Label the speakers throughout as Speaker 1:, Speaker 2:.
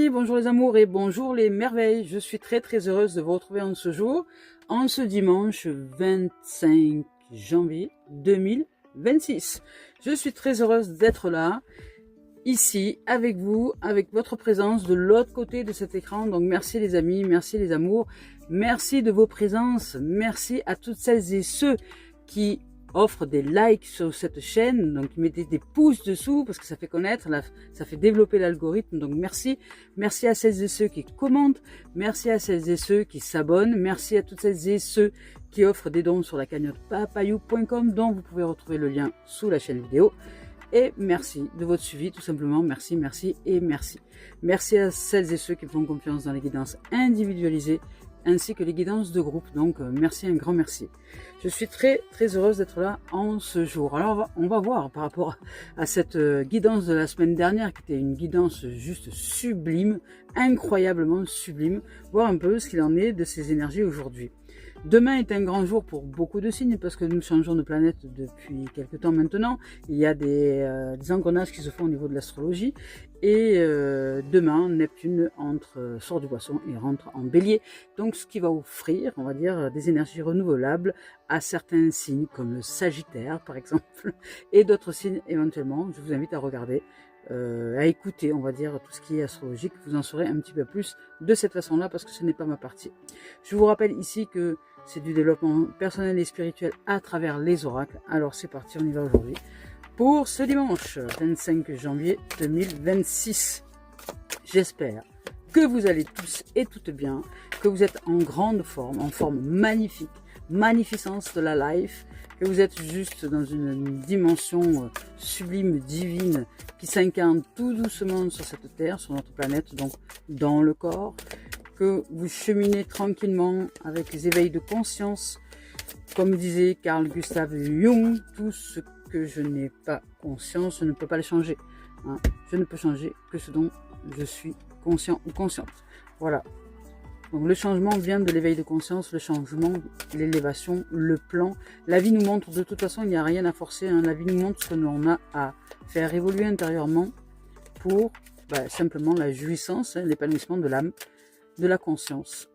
Speaker 1: amis, bonjour les amours et bonjour les merveilles. Je suis très heureuse de vous retrouver en ce jour, en ce dimanche 25 janvier 2026. Je suis très heureuse d'être là, ici, avec vous, avec votre présence de l'autre côté de cet écran. Donc merci les amis, merci les amours, merci de vos présences, merci à toutes celles et ceux qui offre des likes sur cette chaîne, donc mettez des pouces dessous parce que ça fait connaître, ça fait développer l'algorithme, donc merci à celles et ceux qui commentent, merci à celles et ceux qui s'abonnent, merci à toutes celles et ceux qui offrent des dons sur la cagnotte papayou.com dont vous pouvez retrouver le lien sous la chaîne vidéo. Et merci de votre suivi, tout simplement, merci et merci. Merci à celles et ceux qui font confiance dans les guidances individualisées ainsi que les guidances de groupe. Donc merci, un grand merci. Je suis très heureuse d'être là en ce jour. Alors on va voir par rapport à cette guidance de la semaine dernière qui était une guidance juste sublime, incroyablement sublime, voir un peu ce qu'il en est de ces énergies aujourd'hui. Demain est un grand jour pour beaucoup de signes parce que nous changeons de planète depuis quelques temps maintenant. Il y a des engrenages qui se font au niveau de l'astrologie et demain Neptune sort du Poisson et rentre en Bélier. Donc ce qui va offrir, on va dire, des énergies renouvelables à certains signes comme le Sagittaire par exemple et d'autres signes éventuellement. Je vous invite à regarder, à écouter, on va dire, tout ce qui est astrologique. Vous en saurez un petit peu plus de cette façon-là parce que ce n'est pas ma partie. Je vous rappelle ici que c'est du développement personnel et spirituel à travers les oracles. Alors c'est parti, on y va aujourd'hui pour ce dimanche 25 janvier 2026. J'espère que vous allez tous et toutes bien, que vous êtes en grande forme, en forme magnifique, magnificence de la life, que vous êtes juste dans une dimension sublime, divine, qui s'incarne tout doucement sur cette terre, sur notre planète, donc dans le corps, que vous cheminez tranquillement avec les éveils de conscience. Comme disait Carl Gustav Jung, tout ce que je n'ai pas conscience, je ne peux pas le changer. Hein. Je ne peux changer que ce dont je suis conscient ou consciente. Voilà. Donc le changement vient de l'éveil de conscience, le changement, l'élévation, le plan. La vie nous montre, de toute façon, il n'y a rien à forcer. Hein. La vie nous montre ce que l'on a à faire évoluer intérieurement pour simplement la jouissance, hein, l'épanouissement de l'âme, de la conscience.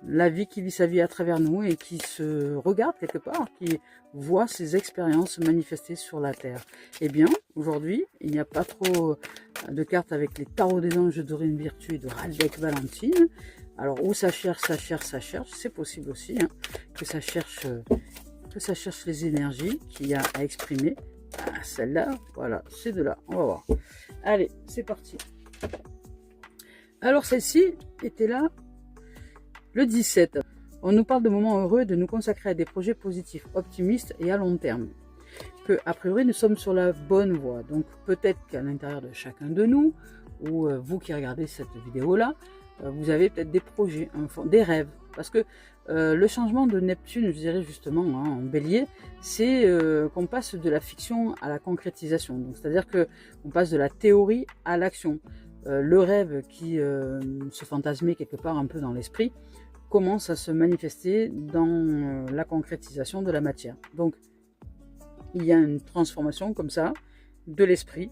Speaker 1: La vie qui vit sa vie à travers nous et qui se regarde quelque part, qui voit ses expériences manifester sur la Terre. Eh bien, aujourd'hui, il n'y a pas trop de cartes avec les tarots des anges de Dorine Virtue et de Radek Valentine. Alors, où ça cherche, c'est possible aussi, hein, que ça cherche les énergies qu'il y a à exprimer. Ah, celle-là, voilà, c'est de là, on va voir. Allez, c'est parti. Alors, celle-ci était là le 17. On nous parle de moments heureux et de nous consacrer à des projets positifs, optimistes et à long terme. Que, a priori, nous sommes sur la bonne voie. Donc, peut-être qu'à l'intérieur de chacun de nous, ou vous qui regardez cette vidéo-là, vous avez peut-être des projets, des rêves. Parce que le changement de Neptune, je dirais justement, hein, en Bélier, c'est qu'on passe de la fiction à la concrétisation. Donc, c'est-à-dire qu'on passe de la théorie à l'action. Le rêve qui se fantasmait quelque part un peu dans l'esprit commence à se manifester dans la concrétisation de la matière. Donc, il y a une transformation comme ça de l'esprit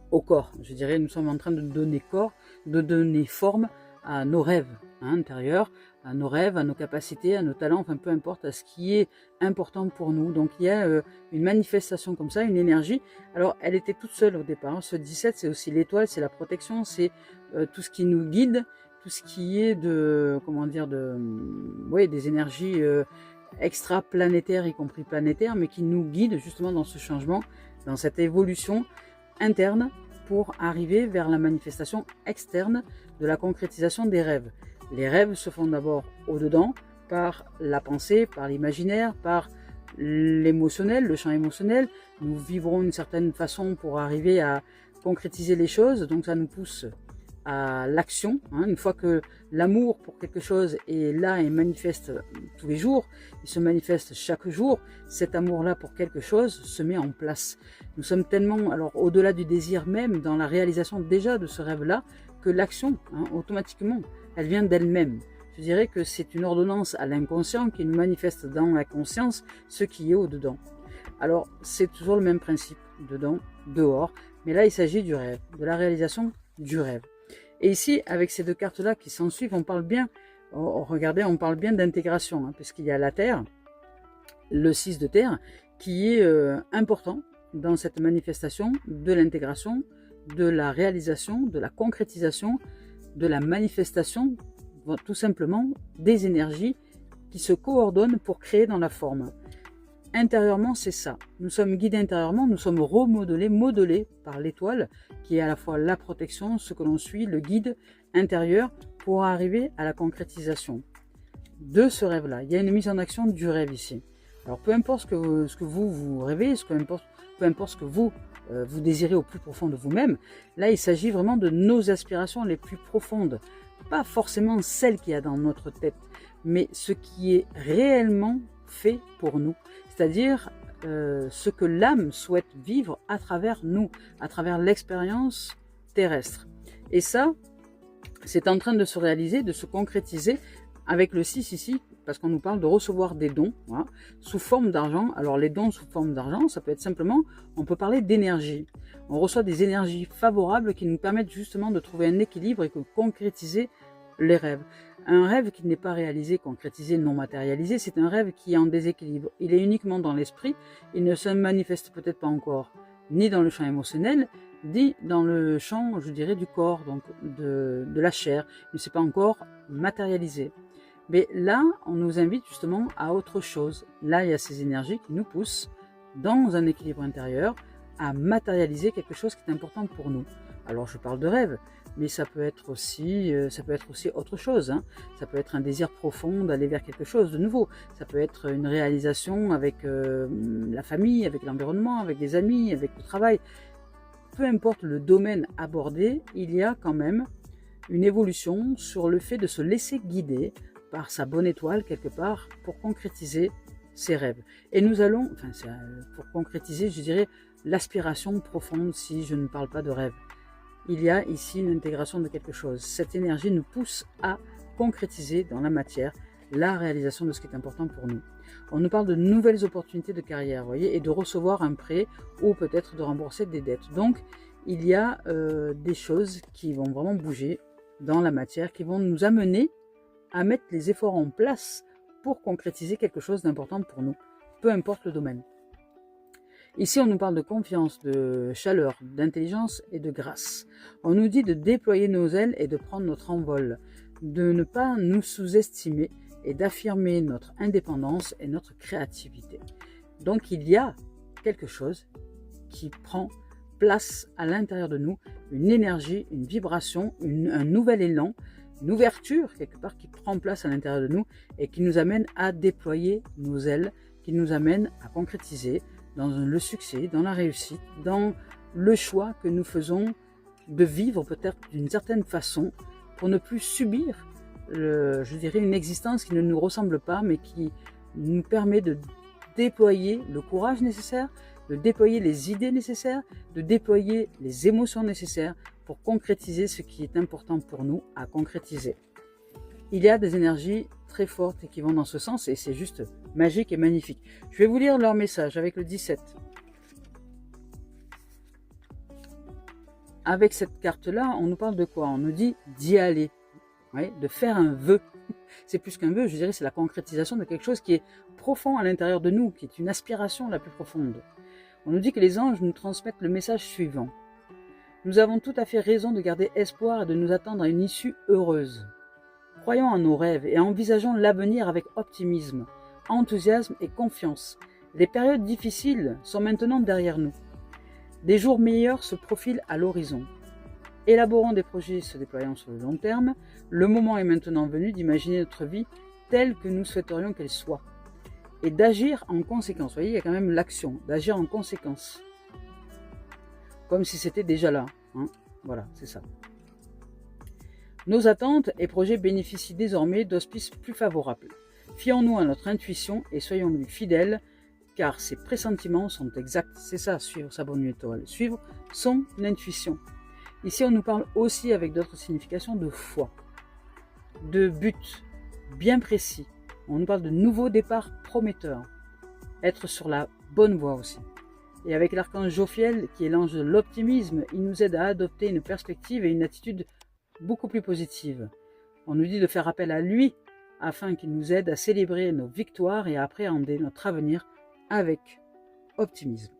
Speaker 1: au corps. Je dirais, nous sommes en train de donner corps, de donner forme à nos rêves intérieurs, à nos rêves, à nos capacités, à nos talents, enfin peu importe, à ce qui est important pour nous. Donc il y a une manifestation comme ça, une énergie. Alors elle était toute seule au départ. Ce 17, c'est aussi l'étoile, c'est la protection, c'est tout ce qui nous guide, tout ce qui est de, comment dire, des énergies extra-planétaires, y compris planétaires, mais qui nous guident justement dans ce changement, dans cette évolution interne pour arriver vers la manifestation externe de la concrétisation des rêves. Les rêves se font d'abord au-dedans, par la pensée, par l'imaginaire, par l'émotionnel, le champ émotionnel. Nous vivrons d'une certaine façon pour arriver à concrétiser les choses, donc ça nous pousse à l'action. Hein. Une fois que l'amour pour quelque chose est là et manifeste tous les jours, il se manifeste chaque jour, cet amour-là pour quelque chose se met en place. Nous sommes tellement, alors au-delà du désir même, dans la réalisation déjà de ce rêve-là, que l'action, automatiquement, elle vient d'elle-même. Je dirais que c'est une ordonnance à l'inconscient qui nous manifeste dans la conscience ce qui est au-dedans. Alors, c'est toujours le même principe, dedans, dehors, mais là, il s'agit du rêve, de la réalisation du rêve. Et ici, avec ces deux cartes-là qui s'en suivent, on parle bien, regardez, on parle bien d'intégration, hein, puisqu'il y a la Terre, le 6 de Terre, qui est important dans cette manifestation de l'intégration, de la réalisation, de la concrétisation, de la manifestation, tout simplement des énergies qui se coordonnent pour créer dans la forme. Intérieurement, c'est ça. Nous sommes guidés intérieurement, nous sommes remodelés, modelés par l'étoile, qui est à la fois la protection, ce que l'on suit, le guide intérieur, pour arriver à la concrétisation de ce rêve-là. Il y a une mise en action du rêve ici. Alors peu importe ce que vous rêvez, peu importe ce que vous désirez au plus profond de vous-même, là il s'agit vraiment de nos aspirations les plus profondes. Pas forcément celles qu'il y a dans notre tête, mais ce qui est réellement fait pour nous. C'est-à-dire ce que l'âme souhaite vivre à travers nous, à travers l'expérience terrestre. Et ça, c'est en train de se réaliser, de se concrétiser avec le 6 ici, parce qu'on nous parle de recevoir des dons, voilà, sous forme d'argent. Alors les dons sous forme d'argent, ça peut être simplement, on peut parler d'énergie. On reçoit des énergies favorables qui nous permettent justement de trouver un équilibre et de concrétiser les rêves. Un rêve qui n'est pas réalisé, concrétisé, non matérialisé, c'est un rêve qui est en déséquilibre. Il est uniquement dans l'esprit, il ne se manifeste peut-être pas encore ni dans le champ émotionnel, ni dans le champ, je dirais, du corps, donc de la chair. Il ne s'est pas encore matérialisé. Mais là, on nous invite justement à autre chose. Là, il y a ces énergies qui nous poussent dans un équilibre intérieur à matérialiser quelque chose qui est important pour nous. Alors, je parle de rêve, mais ça peut être aussi autre chose. Hein. Ça peut être un désir profond d'aller vers quelque chose de nouveau. Ça peut être une réalisation avec la famille, avec l'environnement, avec des amis, avec le travail. Peu importe le domaine abordé, il y a quand même une évolution sur le fait de se laisser guider par sa bonne étoile quelque part pour concrétiser ses rêves. Et nous allons, pour concrétiser, je dirais, l'aspiration profonde si je ne parle pas de rêve. Il y a ici une intégration de quelque chose. Cette énergie nous pousse à concrétiser dans la matière la réalisation de ce qui est important pour nous. On nous parle de nouvelles opportunités de carrière, vous voyez, et de recevoir un prêt ou peut-être de rembourser des dettes. Donc, il y a des choses qui vont vraiment bouger dans la matière, qui vont nous amener à mettre les efforts en place pour concrétiser quelque chose d'important pour nous, peu importe le domaine. Ici, on nous parle de confiance, de chaleur, d'intelligence et de grâce. On nous dit de déployer nos ailes et de prendre notre envol, de ne pas nous sous-estimer et d'affirmer notre indépendance et notre créativité. Donc, il y a quelque chose qui prend place à l'intérieur de nous, une énergie, une vibration, un nouvel élan, une ouverture quelque part qui prend place à l'intérieur de nous et qui nous amène à déployer nos ailes, qui nous amène à concrétiser dans le succès, dans la réussite, dans le choix que nous faisons de vivre peut-être d'une certaine façon pour ne plus subir, je dirais, une existence qui ne nous ressemble pas mais qui nous permet de déployer le courage nécessaire, de déployer les idées nécessaires, de déployer les émotions nécessaires pour concrétiser ce qui est important pour nous à concrétiser. Il y a des énergies très fortes et qui vont dans ce sens et c'est juste magique et magnifique. Je vais vous lire leur message avec le 17. Avec cette carte-là, on nous parle de quoi? On nous dit d'y aller, ouais, de faire un vœu. C'est plus qu'un vœu, je dirais, c'est la concrétisation de quelque chose qui est profond à l'intérieur de nous, qui est une aspiration la plus profonde. On nous dit que les anges nous transmettent le message suivant. Nous avons tout à fait raison de garder espoir et de nous attendre à une issue heureuse. Croyons en nos rêves et envisageons l'avenir avec optimisme, enthousiasme et confiance. Les périodes difficiles sont maintenant derrière nous. Des jours meilleurs se profilent à l'horizon. Élaborons des projets se déployant sur le long terme. Le moment est maintenant venu d'imaginer notre vie telle que nous souhaiterions qu'elle soit. Et d'agir en conséquence. Vous voyez, il y a quand même l'action, d'agir en conséquence. Comme si c'était déjà là. Hein. Voilà, c'est ça. Nos attentes et projets bénéficient désormais d'auspices plus favorables. Fions-nous à notre intuition et soyons-lui fidèles, car ses pressentiments sont exacts. C'est ça, suivre sa bonne étoile. Suivre son intuition. Ici, on nous parle aussi, avec d'autres significations, de foi, de but bien précis. On nous parle de nouveaux départs prometteurs. Être sur la bonne voie aussi. Et avec l'archange Jophiel, qui est l'ange de l'optimisme, il nous aide à adopter une perspective et une attitude beaucoup plus positive. On nous dit de faire appel à lui afin qu'il nous aide à célébrer nos victoires et à appréhender notre avenir avec optimisme.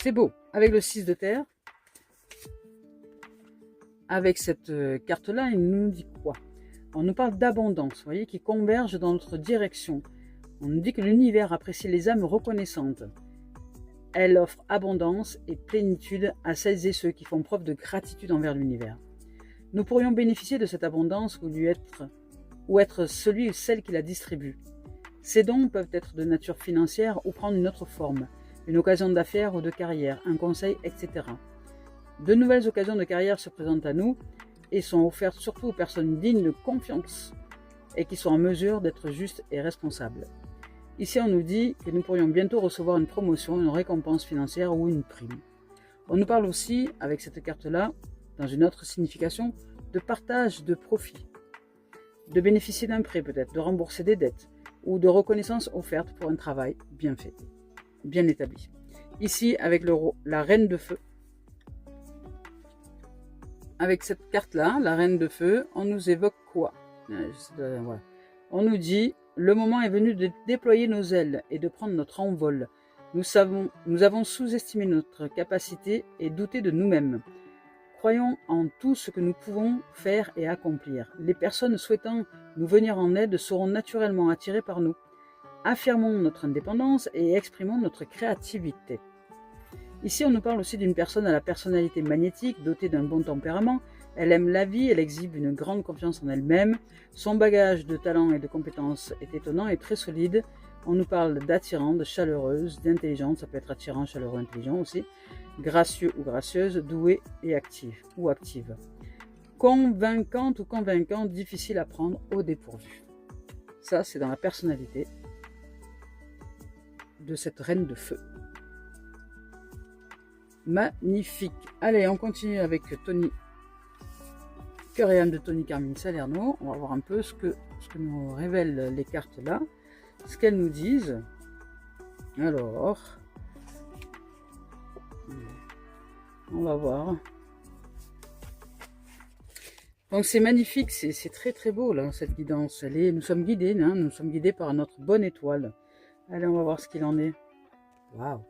Speaker 1: C'est beau. Avec le 6 de terre, avec cette carte-là, il nous dit quoi? On nous parle d'abondance, vous voyez, qui converge dans notre direction. On nous dit que l'univers apprécie les âmes reconnaissantes. Elle offre abondance et plénitude à celles et ceux qui font preuve de gratitude envers l'univers. Nous pourrions bénéficier de cette abondance ou être celui ou celle qui la distribue. Ces dons peuvent être de nature financière ou prendre une autre forme, une occasion d'affaires ou de carrière, un conseil, etc. De nouvelles occasions de carrière se présentent à nous et sont offertes surtout aux personnes dignes de confiance et qui sont en mesure d'être justes et responsables. Ici, on nous dit que nous pourrions bientôt recevoir une promotion, une récompense financière ou une prime. On nous parle aussi, avec cette carte-là, dans une autre signification, de partage de profit, de bénéficier d'un prêt peut-être, de rembourser des dettes ou de reconnaissance offerte pour un travail bien fait, bien établi. Ici, avec la reine de feu, avec cette carte-là, la reine de feu, on nous évoque quoi? Voilà. On nous dit, le moment est venu de déployer nos ailes et de prendre notre envol. Nous avons sous-estimé notre capacité et douté de nous-mêmes. Croyons en tout ce que nous pouvons faire et accomplir. Les personnes souhaitant nous venir en aide seront naturellement attirées par nous. Affirmons notre indépendance et exprimons notre créativité. Ici, on nous parle aussi d'une personne à la personnalité magnétique, dotée d'un bon tempérament. Elle aime la vie, elle exhibe une grande confiance en elle-même. Son bagage de talent et de compétences est étonnant et très solide. On nous parle d'attirante, de chaleureuse, d'intelligente, ça peut être attirant, chaleureux, intelligent aussi. Gracieux ou gracieuse, douée et active ou active. Convaincante ou convaincant, difficile à prendre au dépourvu. Ça, c'est dans la personnalité de cette reine de feu. Magnifique. Allez, on continue avec Tony. Cœur et âme de Tony Carmine Salerno. On va voir un peu ce que nous révèlent les cartes là. Ce qu'elles nous disent. Alors, on va voir. Donc c'est magnifique, c'est très très beau là, cette guidance. Nous sommes guidés, hein, nous sommes guidés par notre bonne étoile. Allez, on va voir ce qu'il en est. Waouh.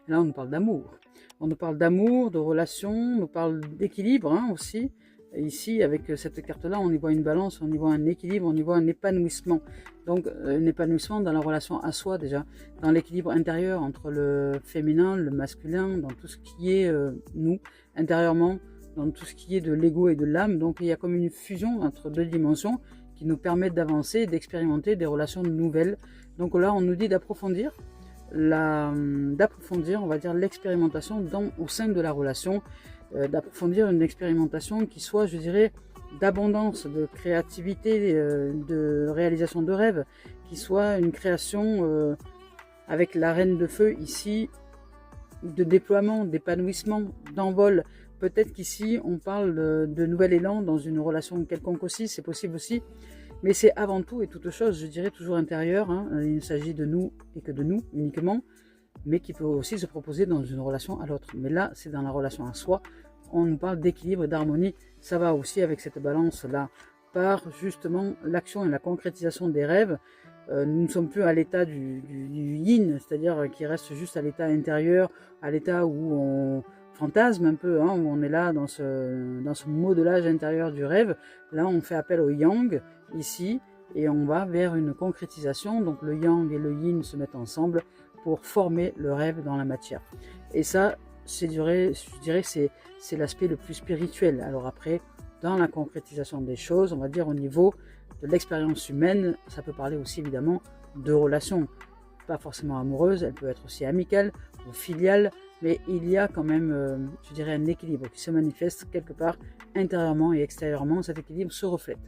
Speaker 1: Là, on nous parle d'amour. On nous parle d'amour, de relations, on nous parle d'équilibre hein, aussi. Et ici, avec cette carte-là, on y voit une balance, on y voit un équilibre, on y voit un épanouissement. Donc, un épanouissement dans la relation à soi déjà, dans l'équilibre intérieur entre le féminin, le masculin, dans tout ce qui est nous, intérieurement, dans tout ce qui est de l'ego et de l'âme. Donc, il y a comme une fusion entre deux dimensions qui nous permettent d'avancer et d'expérimenter des relations nouvelles. Donc là, on nous dit d'approfondir. On va dire l'expérimentation au sein de la relation, d'approfondir une expérimentation qui soit, je dirais, d'abondance, de créativité, de réalisation de rêves, qui soit une création avec la reine de feu ici, de déploiement, d'épanouissement, d'envol. Peut-être qu'ici on parle de nouvel élan dans une relation quelconque aussi, c'est possible aussi. Mais c'est avant tout et toute chose, je dirais, toujours intérieur. Hein. Il s'agit de nous et que de nous uniquement, mais qui peut aussi se proposer dans une relation à l'autre. Mais là, c'est dans la relation à soi. On nous parle d'équilibre, d'harmonie. Ça va aussi avec cette balance-là, par justement l'action et la concrétisation des rêves. Nous ne sommes plus à l'état du yin, c'est-à-dire qui reste juste à l'état intérieur, à l'état où on fantasme un peu, hein, où on est là dans ce modelage intérieur du rêve. Là, on fait appel au yang, ici, et on va vers une concrétisation. Donc le yang et le yin se mettent ensemble pour former le rêve dans la matière. Et ça, je dirais c'est l'aspect le plus spirituel. Alors après, dans la concrétisation des choses, on va dire au niveau de l'expérience humaine, ça peut parler aussi évidemment de relations, pas forcément amoureuses, elle peut être aussi amicale ou filiale, mais il y a quand même, je dirais, un équilibre qui se manifeste quelque part intérieurement et extérieurement. Cet équilibre se reflète.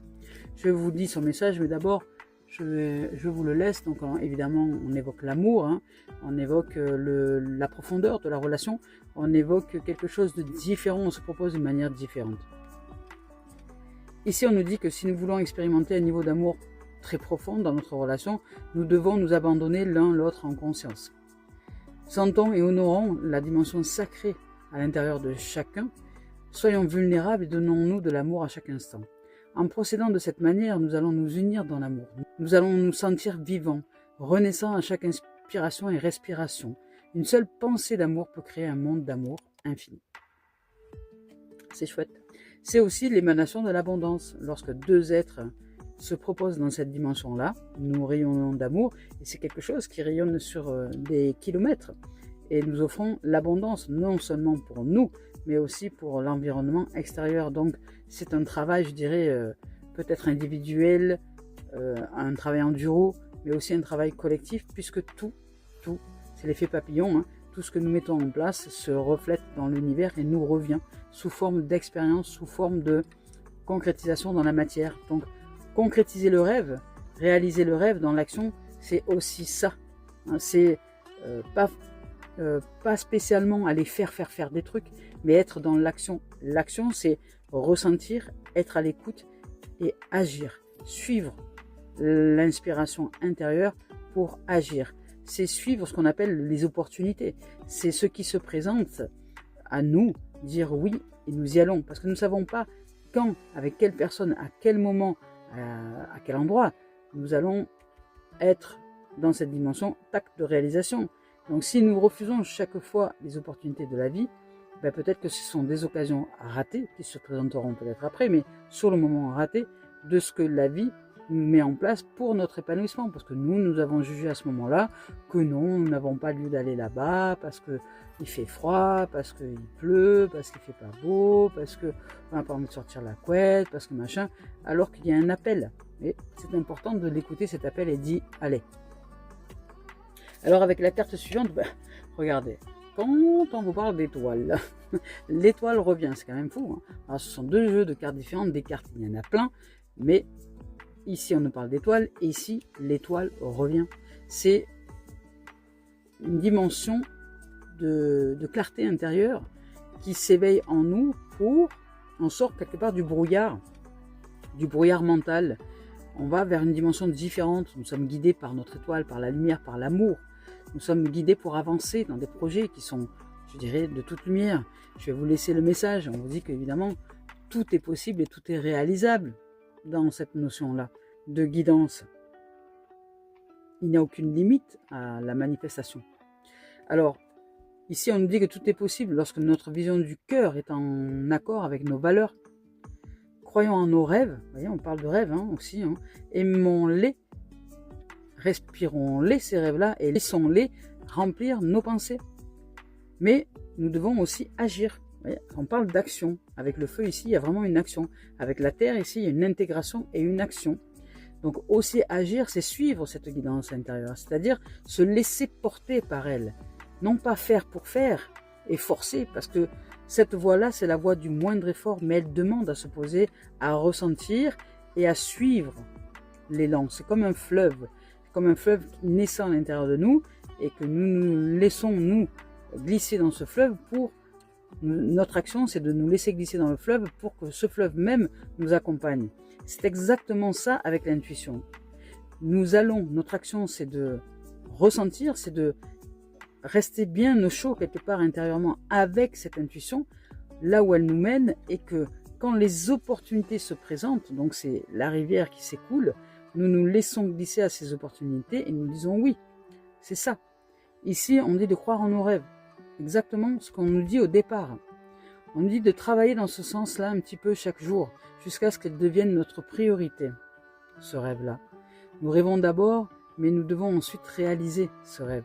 Speaker 1: Je vous dis son message, mais d'abord, je vous le laisse. Donc évidemment, on évoque l'amour, hein, on évoque la profondeur de la relation, on évoque quelque chose de différent, on se propose d'une manière différente. Ici, on nous dit que si nous voulons expérimenter un niveau d'amour très profond dans notre relation, nous devons nous abandonner l'un l'autre en conscience. Sentons et honorons la dimension sacrée à l'intérieur de chacun, Soyons vulnérables et donnons-nous de l'amour à chaque instant. En procédant de cette manière, nous allons nous unir dans l'amour. Nous allons nous sentir vivants, renaissant à chaque inspiration et respiration. Une seule pensée d'amour peut créer un monde d'amour infini. C'est chouette. C'est aussi l'émanation de l'abondance. Lorsque deux êtres se proposent dans cette dimension-là, nous rayonnons d'amour, et c'est quelque chose qui rayonne sur des kilomètres. Et nous offrons l'abondance, non seulement pour nous, mais aussi pour l'environnement extérieur. Donc c'est un travail, je dirais, peut-être individuel, un travail enduro, mais aussi un travail collectif, puisque tout, c'est l'effet papillon, hein, tout ce que nous mettons en place se reflète dans l'univers et nous revient sous forme d'expérience, sous forme de concrétisation dans la matière. Donc concrétiser le rêve, réaliser le rêve dans l'action, c'est aussi ça. Hein, c'est pas spécialement aller faire des trucs, mais être dans l'action. L'action, c'est ressentir, être à l'écoute et agir. Suivre l'inspiration intérieure pour agir. C'est suivre ce qu'on appelle les opportunités. C'est ce qui se présente à nous, dire oui et nous y allons. Parce que nous ne savons pas quand, avec quelle personne, à quel moment, à quel endroit nous allons être dans cette dimension de réalisation. Donc si nous refusons chaque fois les opportunités de la vie, ben peut-être que ce sont des occasions ratées qui se présenteront peut-être après, mais sur le moment ratées de ce que la vie nous met en place pour notre épanouissement. Parce que nous avons jugé à ce moment-là que non, nous n'avons pas lieu d'aller là-bas parce qu'il fait froid, parce qu'il pleut, parce qu'il fait pas beau, parce qu'on n'a pas envie de sortir la couette, parce que machin, alors qu'il y a un appel. Et c'est important de l'écouter, cet appel, et d'y aller. Alors avec la carte suivante, ben, regardez, quand on vous parle d'étoiles, l'étoile revient, c'est quand même fou. Hein. Alors ce sont deux jeux de cartes différentes, des cartes, il y en a plein, mais ici on nous parle d'étoiles, et ici l'étoile revient. C'est une dimension de clarté intérieure qui s'éveille en nous pour, on sort quelque part du brouillard mental. On va vers une dimension différente, nous sommes guidés par notre étoile, par la lumière, par l'amour. Nous sommes guidés pour avancer dans des projets qui sont, je dirais, de toute lumière. Je vais vous laisser le message. On vous dit qu'évidemment, tout est possible et tout est réalisable dans cette notion-là de guidance. Il n'y a aucune limite à la manifestation. Alors, ici, on nous dit que tout est possible lorsque notre vision du cœur est en accord avec nos valeurs. Croyons en nos rêves. Vous voyez, on parle de rêves aussi. Hein. Aimons-les. Respirons-les, ces rêves-là, et laissons-les remplir nos pensées. Mais nous devons aussi agir. On parle d'action. Avec le feu ici, il y a vraiment une action. Avec la terre ici, il y a une intégration et une action. Donc aussi agir, c'est suivre cette guidance intérieure, c'est-à-dire se laisser porter par elle. Non pas faire pour faire et forcer, parce que cette voie-là, c'est la voie du moindre effort, mais elle demande à se poser, à ressentir et à suivre l'élan. C'est comme un fleuve. Comme un fleuve naissant à l'intérieur de nous et que nous laissons nous glisser dans ce fleuve pour notre action, c'est de nous laisser glisser dans le fleuve pour que ce fleuve même nous accompagne. C'est exactement ça avec l'intuition. Notre action, c'est de ressentir, c'est de rester bien au chaud quelque part intérieurement avec cette intuition, là où elle nous mène, et que quand les opportunités se présentent, donc c'est la rivière qui s'écoule, nous nous laissons glisser à ces opportunités et nous disons oui, c'est ça. Ici, on dit de croire en nos rêves. Exactement ce qu'on nous dit au départ. On nous dit de travailler dans ce sens-là un petit peu chaque jour, jusqu'à ce qu'elle devienne notre priorité, ce rêve-là. Nous rêvons d'abord, mais nous devons ensuite réaliser ce rêve.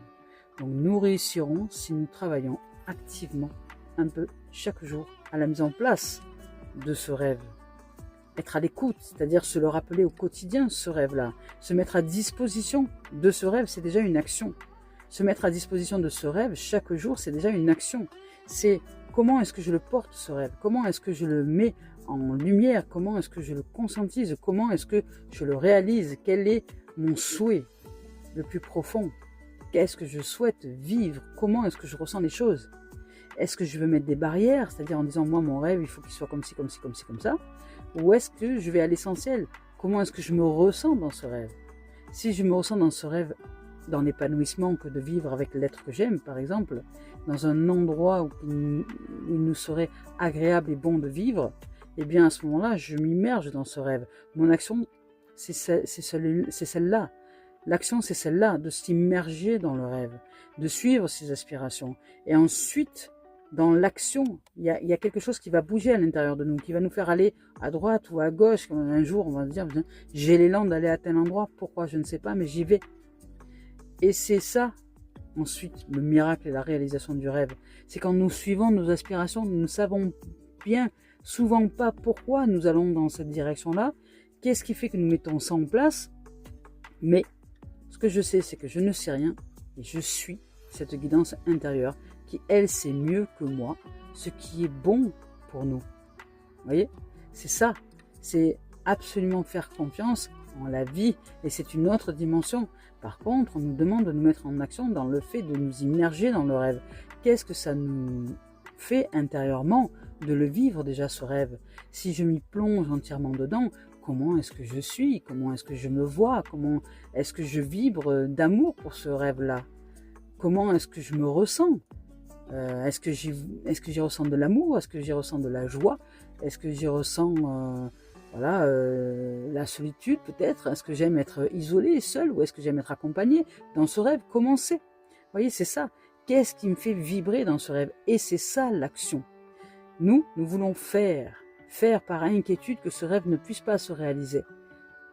Speaker 1: Donc nous réussirons si nous travaillons activement un peu chaque jour à la mise en place de ce rêve. Être à l'écoute, c'est-à-dire se le rappeler au quotidien, ce rêve-là. Se mettre à disposition de ce rêve, c'est déjà une action. Se mettre à disposition de ce rêve chaque jour, c'est déjà une action. C'est comment est-ce que je le porte, ce rêve? Comment est-ce que je le mets en lumière? Comment est-ce que je le conscientise? Comment est-ce que je le réalise? Quel est mon souhait le plus profond? Qu'est-ce que je souhaite vivre? Comment est-ce que je ressens les choses? Est-ce que je veux mettre des barrières, c'est-à-dire en disant, moi, mon rêve, il faut qu'il soit comme ci, comme ci, comme ci, comme ça? Ou est-ce que je vais à l'essentiel? Comment est-ce que je me ressens dans ce rêve? Si je me ressens dans ce rêve, dans l'épanouissement que de vivre avec l'être que j'aime, par exemple, dans un endroit où il nous serait agréable et bon de vivre, eh bien à ce moment-là, je m'immerge dans ce rêve. Mon action, c'est celle-là. L'action, c'est celle-là, de s'immerger dans le rêve, de suivre ses aspirations. Et ensuite, dans l'action, il y a quelque chose qui va bouger à l'intérieur de nous, qui va nous faire aller à droite ou à gauche. Un jour, on va se dire, j'ai l'élan d'aller à tel endroit, pourquoi je ne sais pas, mais j'y vais. Et c'est ça, ensuite, le miracle et la réalisation du rêve. C'est quand nous suivons nos aspirations, nous ne savons bien, souvent pas pourquoi nous allons dans cette direction-là, qu'est-ce qui fait que nous mettons ça en place, mais ce que je sais, c'est que je ne sais rien, et je suis cette guidance intérieure, qui, elle, sait mieux que moi ce qui est bon pour nous. Vous voyez, c'est ça, c'est absolument faire confiance en la vie, et c'est une autre dimension. Par contre, on nous demande de nous mettre en action dans le fait de nous immerger dans le rêve. Qu'est-ce que ça nous fait intérieurement de le vivre déjà, ce rêve? Si je m'y plonge entièrement dedans, comment est-ce que je suis? Comment est-ce que je me vois? Comment est-ce que je vibre d'amour pour ce rêve-là? Comment est-ce que je me ressens? Est-ce que j'y ressens de l'amour? Est-ce que j'y ressens de la joie? Est-ce que j'y ressens la solitude peut-être? Est-ce que j'aime être isolé, seul? Ou est-ce que j'aime être accompagné dans ce rêve? Comment c'est? Vous voyez, c'est ça. Qu'est-ce qui me fait vibrer dans ce rêve? Et c'est ça l'action. Nous voulons faire par inquiétude que ce rêve ne puisse pas se réaliser.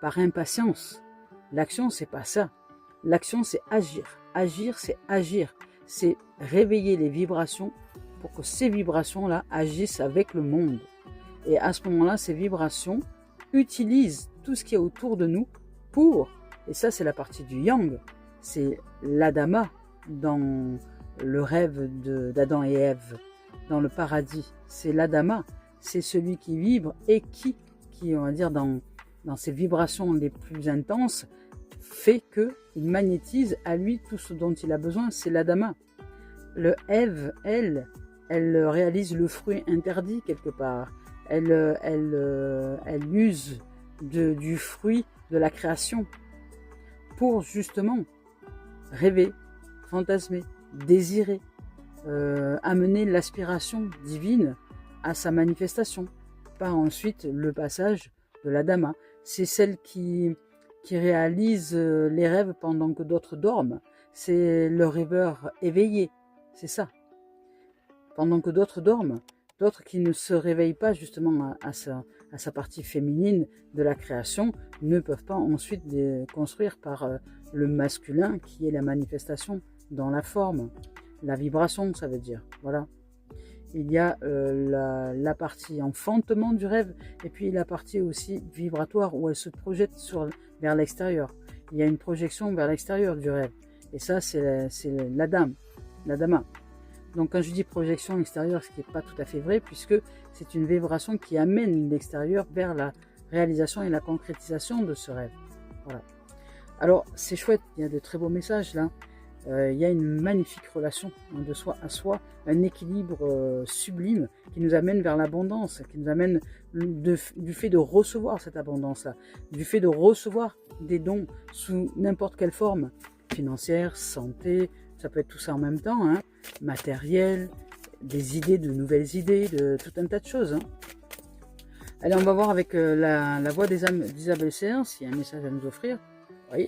Speaker 1: Par impatience. L'action, c'est pas ça. L'action, c'est agir. Agir, c'est agir. C'est réveiller les vibrations pour que ces vibrations-là agissent avec le monde. Et à ce moment-là, ces vibrations utilisent tout ce qui est autour de nous pour, et ça c'est la partie du yang, c'est l'Adama dans le rêve d'Adam et Ève, dans le paradis. C'est l'Adama, c'est celui qui vibre et qui on va dire, dans ses vibrations les plus intenses, fait qu'il magnétise à lui tout ce dont il a besoin, c'est l'Adama. Le Ève, elle réalise le fruit interdit quelque part. Elle use du fruit de la création pour justement rêver, fantasmer, désirer, amener l'aspiration divine à sa manifestation par ensuite le passage de la Dama. C'est celle qui réalise les rêves pendant que d'autres dorment. C'est le rêveur éveillé, c'est ça. Pendant que d'autres dorment, d'autres qui ne se réveillent pas justement à sa partie féminine de la création ne peuvent pas ensuite construire par le masculin qui est la manifestation dans la forme. La vibration, ça veut dire, voilà. Il y a la partie enfantement du rêve et puis la partie aussi vibratoire où elle se projette vers l'extérieur. Il y a une projection vers l'extérieur du rêve. Et ça, c'est la Dama. Donc quand je dis projection extérieure, ce qui n'est pas tout à fait vrai, puisque c'est une vibration qui amène l'extérieur vers la réalisation et la concrétisation de ce rêve. Voilà. Alors c'est chouette, il y a de très beaux messages là. Il y a une magnifique relation de soi à soi, un équilibre sublime qui nous amène vers l'abondance, qui nous amène du fait de recevoir cette abondance-là, du fait de recevoir des dons sous n'importe quelle forme, financière, santé, ça peut être tout ça en même temps, hein, matériel, des idées, de nouvelles idées, de tout un tas de choses. Hein. Allez, on va voir avec la voix des âmes d'Isabelle Serres, s'il y a un message à nous offrir. Oui,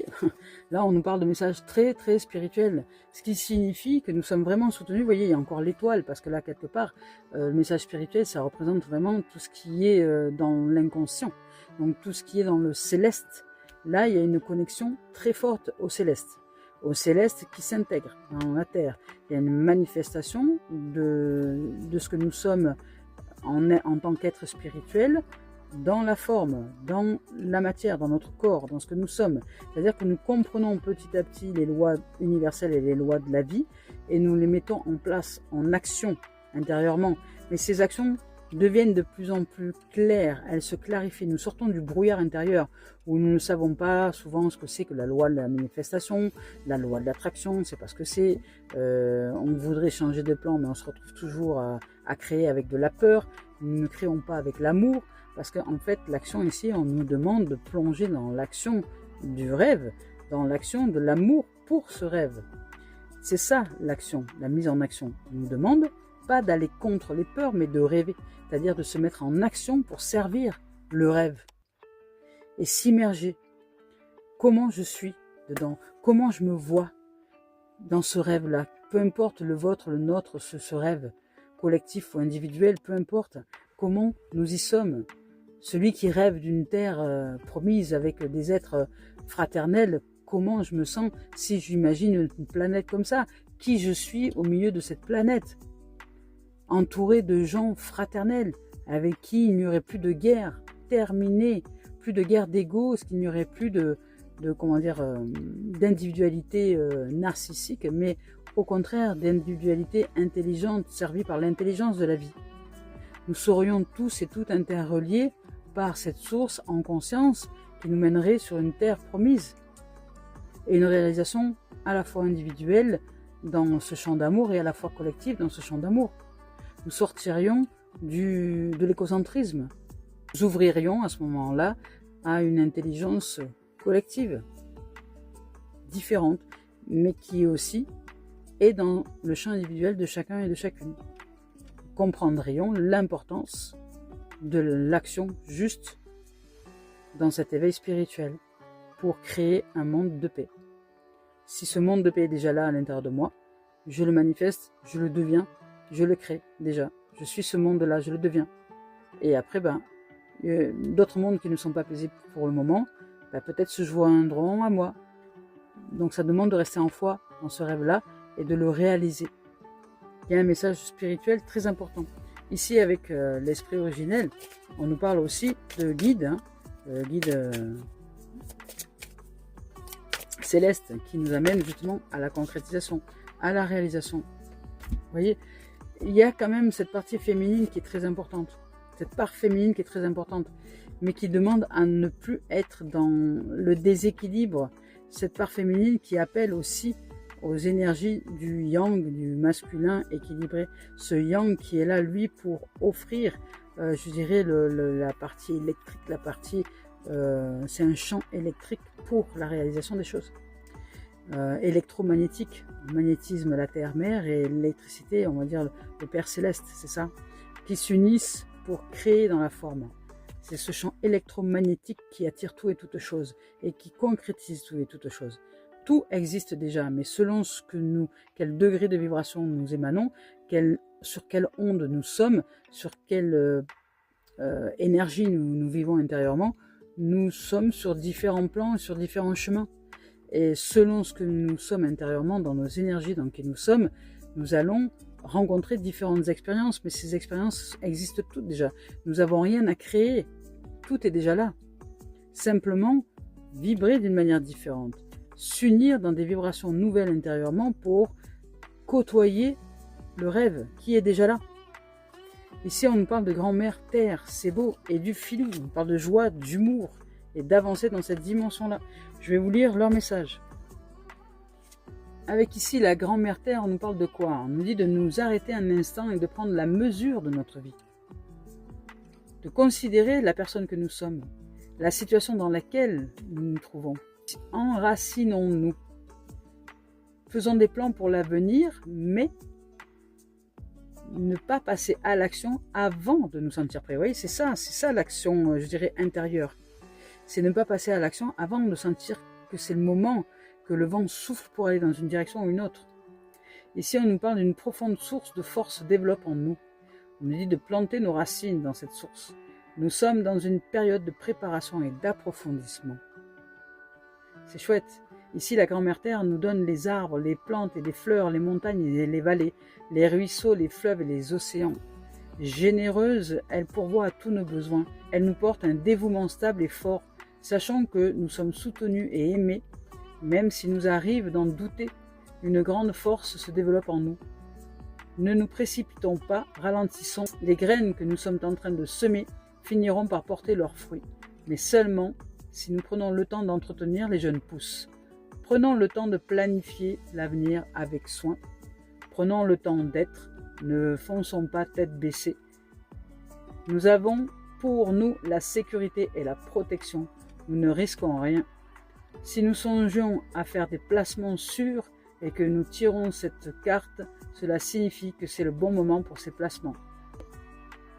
Speaker 1: là on nous parle de messages très très spirituels, ce qui signifie que nous sommes vraiment soutenus. Vous voyez, il y a encore l'étoile, parce que là quelque part, le message spirituel, ça représente vraiment tout ce qui est dans l'inconscient, donc tout ce qui est dans le céleste. Là, il y a une connexion très forte au céleste qui s'intègre dans la terre. Il y a une manifestation de ce que nous sommes en tant qu'être spirituel, dans la forme, dans la matière, dans notre corps, dans ce que nous sommes. C'est-à-dire que nous comprenons petit à petit les lois universelles et les lois de la vie et nous les mettons en place, en action intérieurement. Mais ces actions deviennent de plus en plus claires, elles se clarifient. Nous sortons du brouillard intérieur où nous ne savons pas souvent ce que c'est que la loi de la manifestation, la loi de l'attraction, c'est pas ce que c'est. On voudrait changer de plan mais on se retrouve toujours à créer avec de la peur. Nous ne créons pas avec l'amour. Parce qu'en fait, l'action ici, on nous demande de plonger dans l'action du rêve, dans l'action de l'amour pour ce rêve. C'est ça l'action, la mise en action. On nous demande pas d'aller contre les peurs, mais de rêver, c'est-à-dire de se mettre en action pour servir le rêve et s'immerger. Comment je suis dedans, comment je me vois dans ce rêve-là, peu importe le vôtre, le nôtre, ce rêve collectif ou individuel, peu importe comment nous y sommes. Celui qui rêve d'une terre promise avec des êtres fraternels, comment je me sens si j'imagine une planète comme ça? Qui je suis au milieu de cette planète? Entouré de gens fraternels, avec qui il n'y aurait plus de guerre terminée, plus de guerre d'ego, qu'il n'y aurait plus d'individualité narcissique, mais au contraire d'individualité intelligente, servie par l'intelligence de la vie. Nous serions tous et toutes interreliés par cette source en conscience qui nous mènerait sur une terre promise et une réalisation à la fois individuelle dans ce champ d'amour et à la fois collective dans ce champ d'amour. Nous sortirions de l'écocentrisme. Nous ouvririons à ce moment-là à une intelligence collective, différente, mais qui aussi est dans le champ individuel de chacun et de chacune. Nous comprendrions l'importance de l'action juste dans cet éveil spirituel pour créer un monde de paix. Si ce monde de paix est déjà là à l'intérieur de moi, je le manifeste, je le deviens, je le crée déjà. Je suis ce monde-là, je le deviens. Et après, d'autres mondes qui ne sont pas paisibles pour le moment, peut-être se joindront à moi. Donc ça demande de rester en foi dans ce rêve-là et de le réaliser. Il y a un message spirituel très important. Ici, avec l'esprit originel, on nous parle aussi de guide, guide céleste qui nous amène justement à la concrétisation, à la réalisation. Vous voyez, il y a quand même cette partie féminine qui est très importante, cette part féminine qui est très importante, mais qui demande à ne plus être dans le déséquilibre, cette part féminine qui appelle aussi aux énergies du yang, du masculin équilibré, ce yang qui est là, lui, pour offrir, je dirais, la partie électrique, la partie, c'est un champ électrique pour la réalisation des choses. Électromagnétique, magnétisme, la terre-mère, et l'électricité, on va dire le Père Céleste, c'est ça, qui s'unissent pour créer dans la forme. C'est ce champ électromagnétique qui attire tout et toute chose, et qui concrétise tout et toute chose. Tout existe déjà, mais selon quel degré de vibration nous émanons, sur quelle onde nous sommes, sur quelle énergie nous vivons intérieurement, nous sommes sur différents plans, sur différents chemins. Et selon ce que nous sommes intérieurement, dans nos énergies dans lesquelles nous sommes, nous allons rencontrer différentes expériences, mais ces expériences existent toutes déjà. Nous n'avons rien à créer, tout est déjà là. Simplement, vibrer d'une manière différente, s'unir dans des vibrations nouvelles intérieurement pour côtoyer le rêve qui est déjà là. Ici, on nous parle de grand-mère terre, c'est beau, et du filou, on parle de joie, d'humour, et d'avancer dans cette dimension-là. Je vais vous lire leur message. Avec ici la grand-mère terre, on nous parle de quoi? On nous dit de nous arrêter un instant et de prendre la mesure de notre vie. De considérer la personne que nous sommes, la situation dans laquelle nous nous trouvons. Enracinons-nous. Faisons des plans pour l'avenir, mais ne pas passer à l'action avant de nous sentir prêts. Vous voyez, c'est ça l'action, je dirais, intérieure. C'est ne pas passer à l'action avant de sentir que c'est le moment, que le vent souffle pour aller dans une direction ou une autre. Ici, on nous parle d'une profonde source de force développe en nous. On nous dit de planter nos racines dans cette source. Nous sommes dans une période de préparation et d'approfondissement. C'est chouette. Ici, la grand-mère terre nous donne les arbres, les plantes et les fleurs, les montagnes et les vallées, les ruisseaux, les fleuves et les océans. Généreuse, elle pourvoit à tous nos besoins. Elle nous porte un dévouement stable et fort, sachant que nous sommes soutenus et aimés, même s'il nous arrive d'en douter, une grande force se développe en nous. Ne nous précipitons pas, ralentissons. Les graines que nous sommes en train de semer finiront par porter leurs fruits, mais seulement si nous prenons le temps d'entretenir les jeunes pousses. Prenons le temps de planifier l'avenir avec soin. Prenons le temps d'être, ne fonçons pas tête baissée. Nous avons pour nous la sécurité et la protection. Nous ne risquons rien. Si nous songeons à faire des placements sûrs, et que nous tirons cette carte, cela signifie que c'est le bon moment pour ces placements.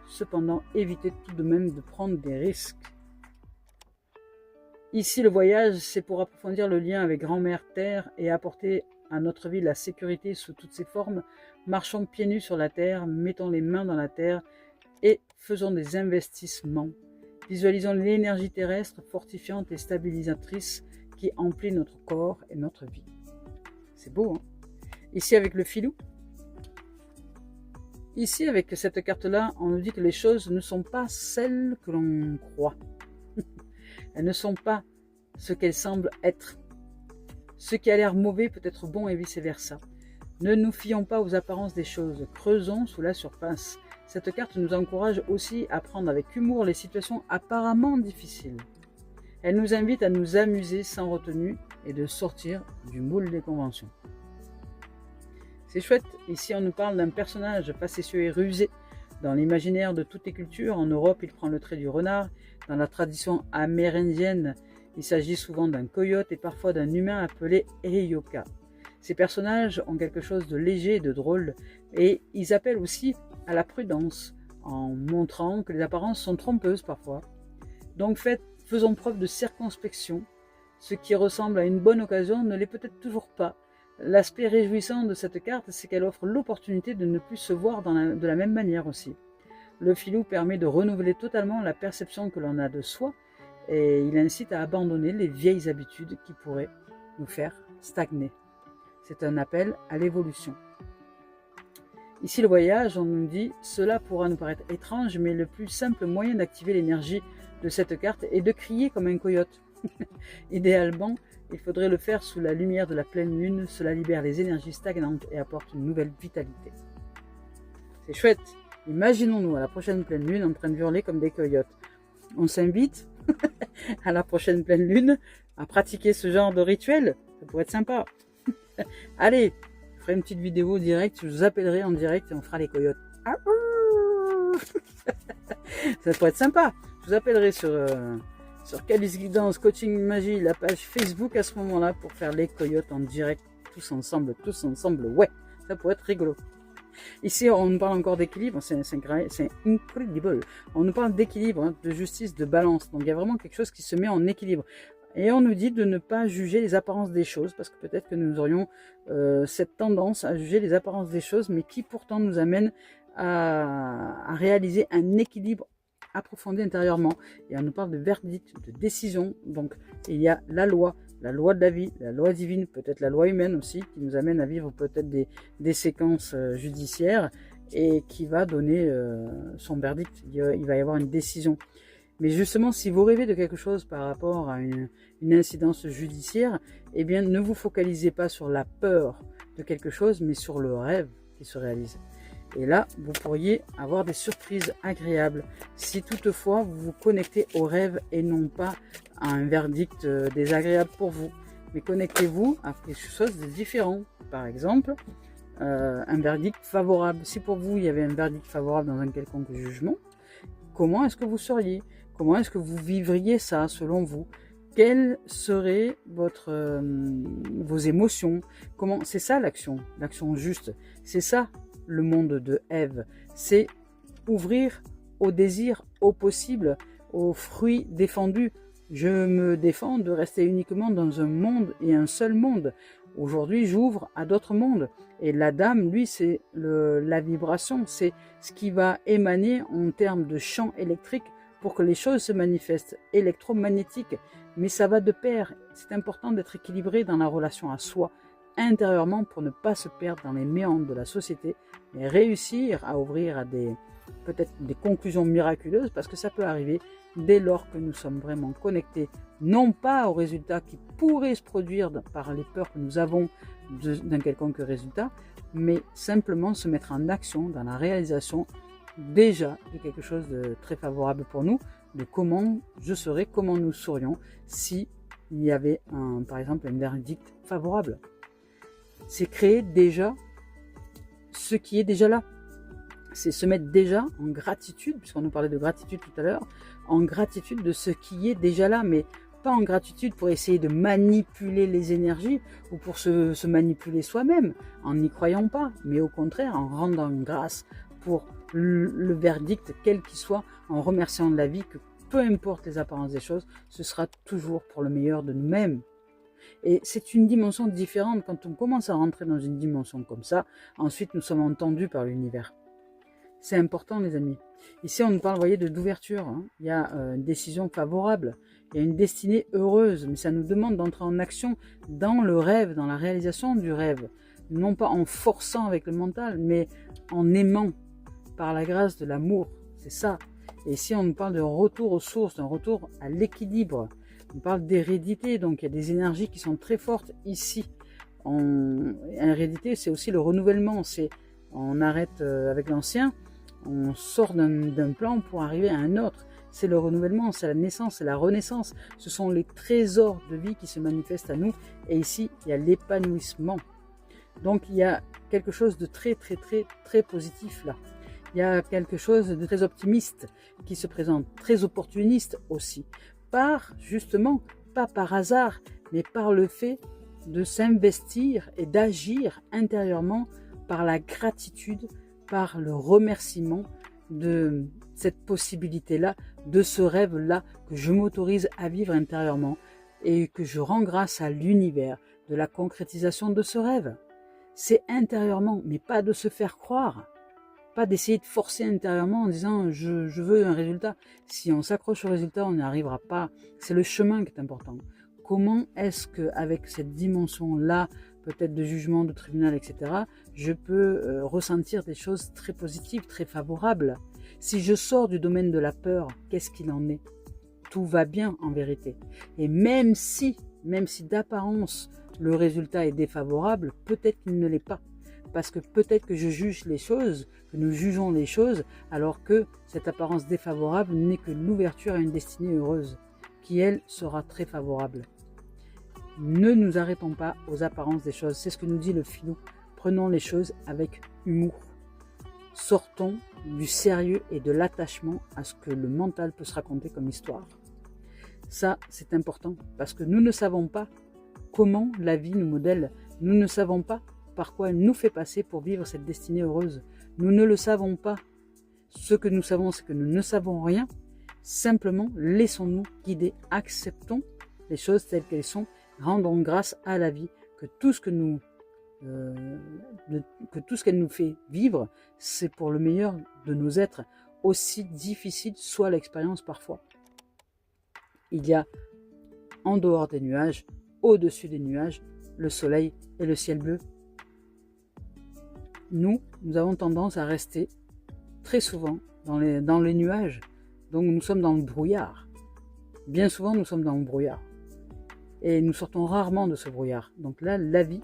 Speaker 1: Cependant, évitez tout de même de prendre des risques. Ici, le voyage, c'est pour approfondir le lien avec Grand-Mère Terre et apporter à notre vie la sécurité sous toutes ses formes. Marchons pieds nus sur la terre, mettons les mains dans la terre et faisons des investissements. Visualisons l'énergie terrestre fortifiante et stabilisatrice qui emplit notre corps et notre vie. C'est beau, hein? Ici, avec le filou. Ici, avec cette carte-là, on nous dit que les choses ne sont pas celles que l'on croit. Elles ne sont pas ce qu'elles semblent être. Ce qui a l'air mauvais peut être bon et vice-versa. Ne nous fions pas aux apparences des choses, creusons sous la surface. Cette carte nous encourage aussi à prendre avec humour les situations apparemment difficiles. Elle nous invite à nous amuser sans retenue et de sortir du moule des conventions. C'est chouette, ici on nous parle d'un personnage facétieux et rusé. Dans l'imaginaire de toutes les cultures, en Europe il prend le trait du renard. Dans la tradition amérindienne, il s'agit souvent d'un coyote et parfois d'un humain appelé Heyoka. Ces personnages ont quelque chose de léger et de drôle et ils appellent aussi à la prudence en montrant que les apparences sont trompeuses parfois. Donc faisons preuve de circonspection. Ce qui ressemble à une bonne occasion ne l'est peut-être toujours pas. L'aspect réjouissant de cette carte, c'est qu'elle offre l'opportunité de ne plus se voir de la même manière aussi. Le filou permet de renouveler totalement la perception que l'on a de soi et il incite à abandonner les vieilles habitudes qui pourraient nous faire stagner. C'est un appel à l'évolution. Ici, le voyage, on nous dit « Cela pourra nous paraître étrange, mais le plus simple moyen d'activer l'énergie de cette carte est de crier comme un coyote. » Idéalement, il faudrait le faire sous la lumière de la pleine lune. Cela libère les énergies stagnantes et apporte une nouvelle vitalité. C'est chouette. Imaginons-nous à la prochaine pleine lune en train de hurler comme des coyotes. On s'invite à la prochaine pleine lune à pratiquer ce genre de rituel. Ça pourrait être sympa. Allez, je ferai une petite vidéo direct. Je vous appellerai en direct et on fera les coyotes. Ça pourrait être sympa. Je vous appellerai sur Calice Guidance, Coaching Magie, la page Facebook à ce moment-là pour faire les coyotes en direct, tous ensemble, ouais, ça pourrait être rigolo. Ici, on nous parle encore d'équilibre, c'est incroyable. On nous parle d'équilibre, hein, de justice, de balance. Donc il y a vraiment quelque chose qui se met en équilibre. Et on nous dit de ne pas juger les apparences des choses, parce que peut-être que nous aurions cette tendance à juger les apparences des choses, mais qui pourtant nous amène à réaliser un équilibre approfondi intérieurement. Et on nous parle de verdict, de décision. Donc il y a la loi de la vie, la loi divine, peut-être la loi humaine aussi, qui nous amène à vivre peut-être des séquences judiciaires et qui va donner son verdict. Il va y avoir une décision. Mais justement, si vous rêvez de quelque chose par rapport à une incidence judiciaire, eh bien ne vous focalisez pas sur la peur de quelque chose, mais sur le rêve qui se réalise. Et là, vous pourriez avoir des surprises agréables si toutefois vous vous connectez au rêve et non pas à un verdict désagréable pour vous. Mais connectez-vous à quelque chose de différent. Par exemple, un verdict favorable. Si pour vous, il y avait un verdict favorable dans un quelconque jugement, comment est-ce que vous seriez? Comment est-ce que vous vivriez ça selon vous? Quelles seraient vos émotions? C'est ça l'action juste. C'est ça le monde de Ève, c'est ouvrir au désir, au possible, aux fruits défendus. Je me défends de rester uniquement dans un monde et un seul monde. Aujourd'hui, j'ouvre à d'autres mondes. Et la dame, lui, c'est la vibration, c'est ce qui va émaner en termes de champ électrique pour que les choses se manifestent, électromagnétiques. Mais ça va de pair. C'est important d'être équilibré dans la relation à soi, intérieurement, pour ne pas se perdre dans les méandres de la société et réussir à ouvrir à peut-être des conclusions miraculeuses, parce que ça peut arriver dès lors que nous sommes vraiment connectés, non pas aux résultats qui pourraient se produire par les peurs que nous avons d'un quelconque résultat, mais simplement se mettre en action dans la réalisation déjà de quelque chose de très favorable pour nous, de comment je serais, comment nous serions si il y avait par exemple un verdict favorable. C'est créer déjà ce qui est déjà là. C'est se mettre déjà en gratitude, puisqu'on nous parlait de gratitude tout à l'heure, en gratitude de ce qui est déjà là. Mais pas en gratitude pour essayer de manipuler les énergies ou pour se manipuler soi-même en n'y croyant pas, mais au contraire en rendant grâce pour le verdict quel qu'il soit, en remerciant la vie que peu importe les apparences des choses, ce sera toujours pour le meilleur de nous-mêmes. Et c'est une dimension différente quand on commence à rentrer dans une dimension comme ça. Ensuite, nous sommes entendus par l'univers. C'est important, les amis. Ici, on nous parle, vous voyez, d'ouverture. Hein. Il y a une décision favorable. Il y a une destinée heureuse. Mais ça nous demande d'entrer en action dans le rêve, dans la réalisation du rêve. Non pas en forçant avec le mental, mais en aimant par la grâce de l'amour. C'est ça. Et ici, on nous parle de retour aux sources, d'un retour à l'équilibre. On parle d'hérédité, donc il y a des énergies qui sont très fortes ici. Hérédité, c'est aussi le renouvellement. On arrête avec l'ancien, on sort d'un plan pour arriver à un autre. C'est le renouvellement, c'est la naissance, c'est la renaissance. Ce sont les trésors de vie qui se manifestent à nous. Et ici, il y a l'épanouissement. Donc il y a quelque chose de très, très, très, très positif là. Il y a quelque chose de très optimiste qui se présente, très opportuniste aussi. Justement, pas par hasard, mais par le fait de s'investir et d'agir intérieurement par la gratitude, par le remerciement de cette possibilité-là, de ce rêve-là que je m'autorise à vivre intérieurement et que je rends grâce à l'univers de la concrétisation de ce rêve. C'est intérieurement, mais pas de se faire croire. Pas d'essayer de forcer intérieurement en disant je veux un résultat. Si on s'accroche au résultat, on n'y arrivera pas. C'est le chemin qui est important. Comment est-ce qu'avec cette dimension-là, peut-être de jugement, de tribunal, etc., je peux ressentir des choses très positives, très favorables. Si je sors du domaine de la peur, qu'est-ce qu'il en est? Tout va bien en vérité. Et même si d'apparence le résultat est défavorable, peut-être qu'il ne l'est pas. Parce que peut-être que je juge les choses, que nous jugeons les choses, alors que cette apparence défavorable n'est que l'ouverture à une destinée heureuse, qui elle sera très favorable. Ne nous arrêtons pas aux apparences des choses, c'est ce que nous dit le philou. Prenons les choses avec humour. Sortons du sérieux et de l'attachement à ce que le mental peut se raconter comme histoire. Ça, c'est important, parce que nous ne savons pas comment la vie nous modèle. Nous ne savons pas par quoi elle nous fait passer pour vivre cette destinée heureuse. Nous ne le savons pas. Ce que nous savons, c'est que nous ne savons rien. Simplement, laissons-nous guider, acceptons les choses telles qu'elles sont, rendons grâce à la vie, que tout ce qu'elle nous fait vivre, c'est pour le meilleur de nos êtres, aussi difficile soit l'expérience parfois. Il y a en dehors des nuages, au-dessus des nuages, le soleil et le ciel bleu. Nous avons tendance à rester très souvent dans les nuages. Donc nous sommes dans le brouillard. Bien souvent, nous sommes dans le brouillard. Et nous sortons rarement de ce brouillard. Donc là, la vie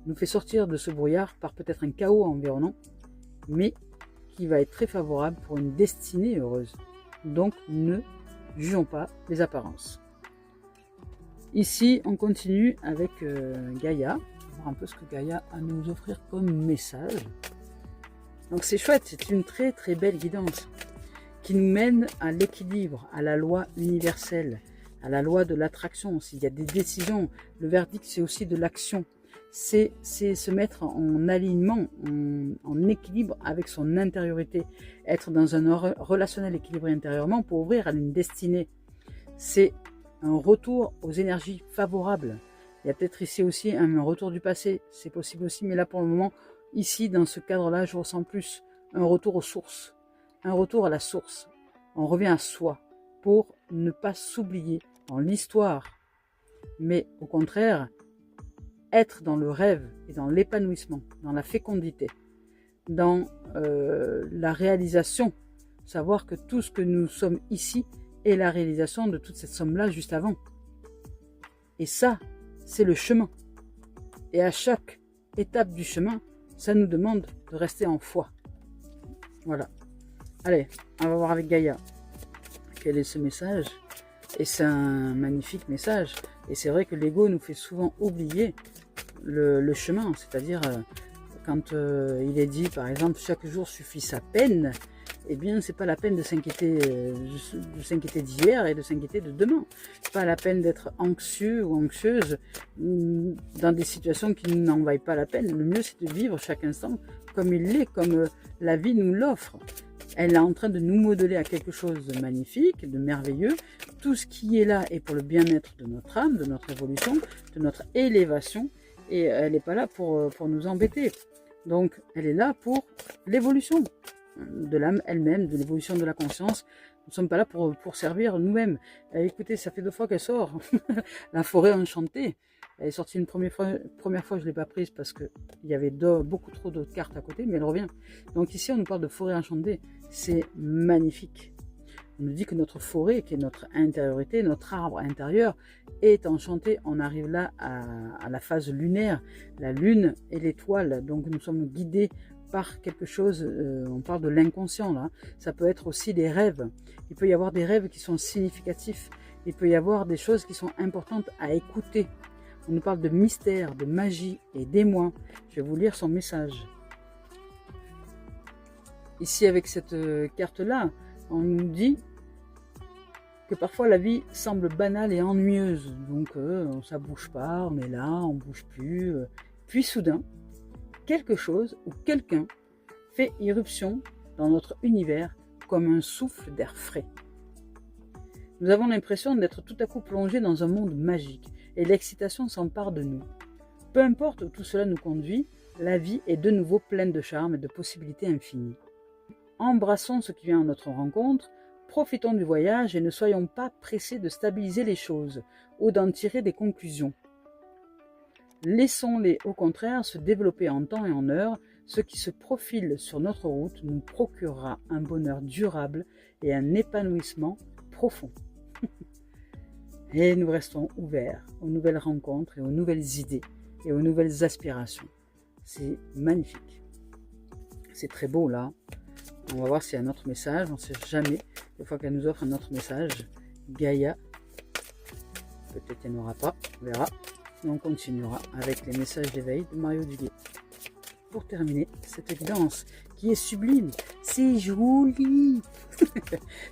Speaker 1: nous fait sortir de ce brouillard par peut-être un chaos environnant, mais qui va être très favorable pour une destinée heureuse. Donc ne jugeons pas les apparences. Ici, on continue avec Gaïa. Un peu ce que Gaïa a à nous offrir comme message. Donc c'est chouette, c'est une très très belle guidance qui nous mène à l'équilibre, à la loi universelle, à la loi de l'attraction aussi. Il y a des décisions, le verdict c'est aussi de l'action. C'est se mettre en alignement, en équilibre avec son intériorité, être dans un relationnel équilibré intérieurement pour ouvrir à une destinée. C'est un retour aux énergies favorables. Il y a peut-être ici aussi un retour du passé, c'est possible aussi, mais là pour le moment, ici dans ce cadre-là, je ressens plus un retour aux sources, un retour à la source. On revient à soi pour ne pas s'oublier dans l'histoire, mais au contraire, être dans le rêve et dans l'épanouissement, dans la fécondité, dans la réalisation, savoir que tout ce que nous sommes ici est la réalisation de toute cette somme-là juste avant. Et ça, c'est le chemin. Et à chaque étape du chemin, ça nous demande de rester en foi. Voilà. Allez, on va voir avec Gaïa quel est ce message. Et c'est un magnifique message. Et c'est vrai que l'ego nous fait souvent oublier le chemin. C'est-à-dire, quand il est dit, par exemple, chaque jour suffit sa peine, eh bien, c'est pas la peine de s'inquiéter d'hier et de s'inquiéter de demain. Pas la peine d'être anxieux ou anxieuse dans des situations qui n'en valent pas la peine. Le mieux, c'est de vivre chaque instant comme il l'est, comme la vie nous l'offre. Elle est en train de nous modeler à quelque chose de magnifique, de merveilleux. Tout ce qui est là est pour le bien-être de notre âme, de notre évolution, de notre élévation. Et elle n'est pas là pour nous embêter. Donc, elle est là pour l'évolution de l'âme elle-même, de l'évolution de la conscience. Nous ne sommes pas là pour servir nous-mêmes. Écoutez, ça fait 2 fois qu'elle sort. La forêt enchantée. Elle est sortie une première fois, je ne l'ai pas prise parce qu'il y avait beaucoup trop d'autres cartes à côté, mais elle revient. Donc ici, on nous parle de forêt enchantée. C'est magnifique. On nous dit que notre forêt, qui est notre intériorité, notre arbre intérieur, est enchanté. On arrive là à la phase lunaire, la lune et l'étoile. Donc nous sommes guidés par quelque chose, on parle de l'inconscient là. Ça peut être aussi des rêves. Il peut y avoir des rêves qui sont significatifs. Il peut y avoir des choses qui sont importantes à écouter. On nous parle de mystère, de magie et d'émoi. Je vais vous lire son message. Ici, avec cette carte-là, on nous dit que parfois la vie semble banale et ennuyeuse. Donc, ça bouge pas, on est là, on bouge plus. Puis soudain, quelque chose ou quelqu'un fait irruption dans notre univers comme un souffle d'air frais. Nous avons l'impression d'être tout à coup plongés dans un monde magique et l'excitation s'empare de nous. Peu importe où tout cela nous conduit, la vie est de nouveau pleine de charme et de possibilités infinies. Embrassons ce qui vient à notre rencontre, profitons du voyage et ne soyons pas pressés de stabiliser les choses ou d'en tirer des conclusions. Laissons-les au contraire se développer en temps et en heure. Ce qui se profile sur notre route nous procurera un bonheur durable et un épanouissement profond. Et nous restons ouverts aux nouvelles rencontres et aux nouvelles idées et aux nouvelles aspirations. C'est magnifique. C'est très beau là. On va voir s'il y a un autre message. On ne sait jamais. Des fois qu'elle nous offre un autre message. Gaïa. Peut-être qu'elle n'aura pas. On verra. Et on continuera avec les messages d'éveil de Mario Duguay. Pour terminer cette guidance qui est sublime. C'est joli.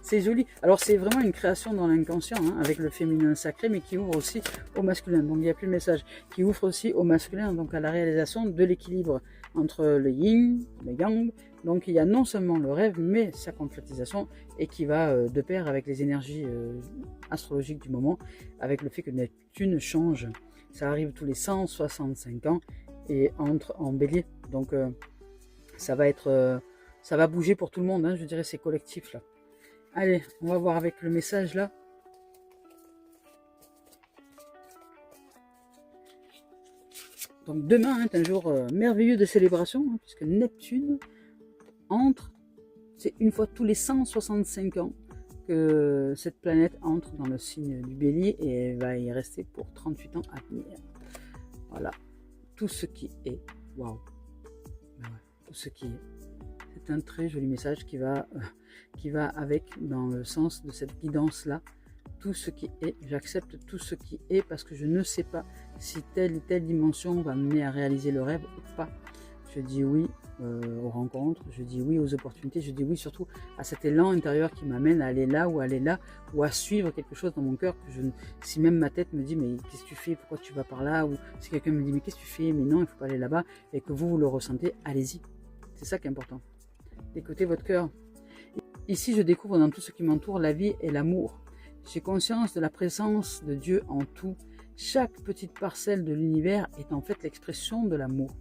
Speaker 1: C'est joli. Alors c'est vraiment une création dans l'inconscient, hein, avec le féminin sacré, mais qui ouvre aussi au masculin. Donc il n'y a plus le message. Qui ouvre aussi au masculin, donc à la réalisation de l'équilibre entre le yin, le yang. Donc il y a non seulement le rêve, mais sa concrétisation, et qui va de pair avec les énergies astrologiques du moment, avec le fait que Neptune change. Ça arrive tous les 165 ans et entre en bélier. Donc ça va bouger pour tout le monde, hein, je dirais c'est collectif là. Allez, on va voir avec le message là. Donc demain est un jour merveilleux de célébration, hein, puisque Neptune entre, c'est une fois tous les 165 ans que cette planète entre dans le signe du bélier et elle va y rester pour 38 ans à venir. Voilà, tout ce qui est, waouh, tout ce qui est. C'est un très joli message qui va avec dans le sens de cette guidance-là. Tout ce qui est, j'accepte tout ce qui est parce que je ne sais pas si telle ou telle dimension va m'amener à réaliser le rêve ou pas. Je dis oui aux rencontres, je dis oui aux opportunités, je dis oui surtout à cet élan intérieur qui m'amène à aller là, ou à suivre quelque chose dans mon cœur que si même ma tête me dit mais qu'est-ce que tu fais, pourquoi tu vas par là, ou si quelqu'un me dit mais qu'est-ce que tu fais, mais non il ne faut pas aller là-bas, et que vous le ressentez, allez-y. C'est ça qui est important. D'écouter votre cœur. Ici, je découvre dans tout ce qui m'entoure la vie et l'amour. J'ai conscience de la présence de Dieu en tout. Chaque petite parcelle de l'univers est en fait l'expression de l'amour.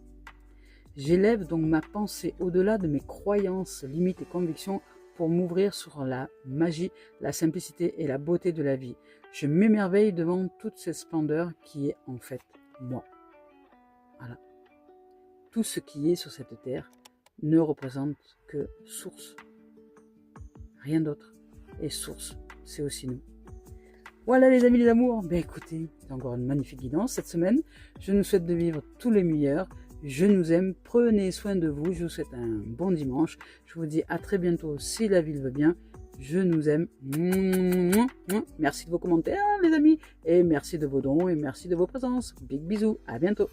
Speaker 1: J'élève donc ma pensée au-delà de mes croyances, limites et convictions pour m'ouvrir sur la magie, la simplicité et la beauté de la vie. Je m'émerveille devant toute cette splendeur qui est en fait moi. Voilà. Tout ce qui est sur cette terre ne représente que source. Rien d'autre. Et source, c'est aussi nous. Voilà les amis, les amours. Ben écoutez, c'est encore une magnifique guidance cette semaine. Je nous souhaite de vivre tous les meilleurs. Je nous aime. Prenez soin de vous. Je vous souhaite un bon dimanche. Je vous dis à très bientôt si la vie le veut bien. Je nous aime. Merci de vos commentaires les amis. Et merci de vos dons et merci de vos présences. Big bisous. À bientôt.